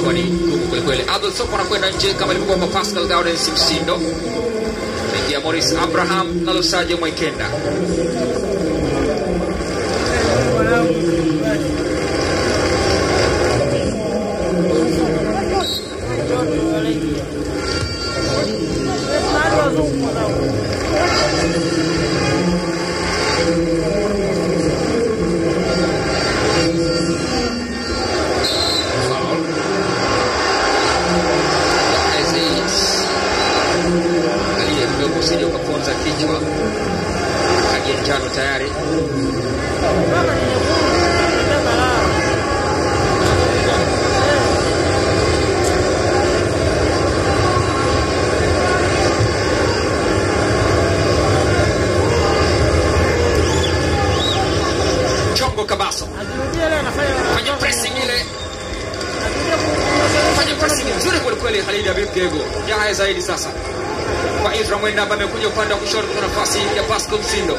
inakuwa ni ngumu kweli kweli. Abdul Soko anakwenda nje kama ilivyokuwa Pascal Gaudens Msindo. Ingia Morris Abraham na Lusajo Mwaikenda. Ukaponza kichwa kadi ya njano tayari. Chongo Kabaso fanya pressing ile, fanya pressing nzuri kweli kweli. Khalid Habib Gego Yahya zaidi sasa kwa Isra Mwenda ambaye amekuja upande wa kushoto kwa nafasi ya Pascal Msindo.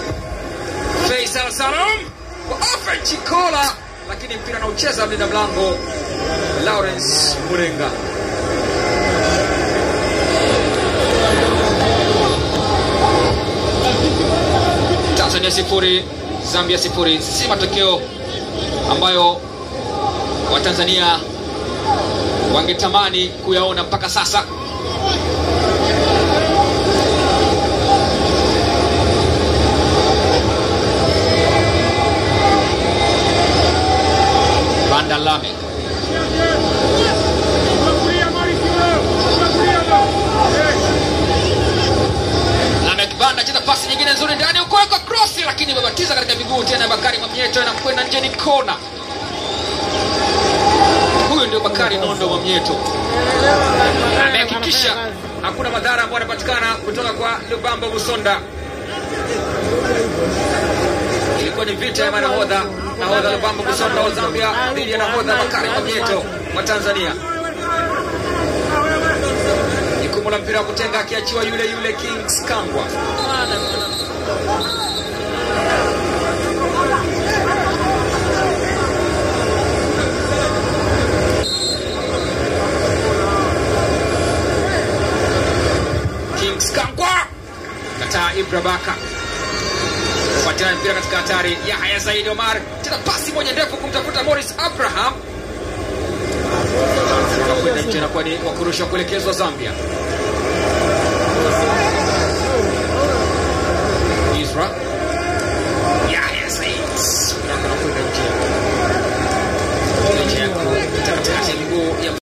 Faisal Salum kwa Ofen Chikola, lakini mpira na ucheza mlinda mlango Lawrence Murenga. Tanzania 0 Zambia 0. Si matokeo ambayo Watanzania wangetamani kuyaona mpaka sasa. Banda Lamek Banda cheza pasi nyingine nzuri ndani uko kwa cross, lakini imebatiza katika miguu tena Bakari Mwamnyeto na kwenda nje, ni kona. Huyu ndio Bakari Nondo Mwamnyeto, amehakikisha hakuna madhara ambayo yanapatikana kutoka kwa Lubamba Musonda. Ilikuwa ni vita ya nahodha Lubamba Musonda wa Zambia dhidi ya nahodha Bakari Mwamnyeto wa Tanzania. Jukumu la mpira wa kutenga akiachiwa yule Kings Kangwa. Kings Kangwa kataa Ibra Baka kupatia mpira katika hatari. Yahya Zaid Omar tena pasi moja ndefu kumtafuta Morris Abraham, kwenda nje na kwa ni wakurusha kuelekezwa Zambia. Isra Yahya Zaid kwenda nje katika miguu ya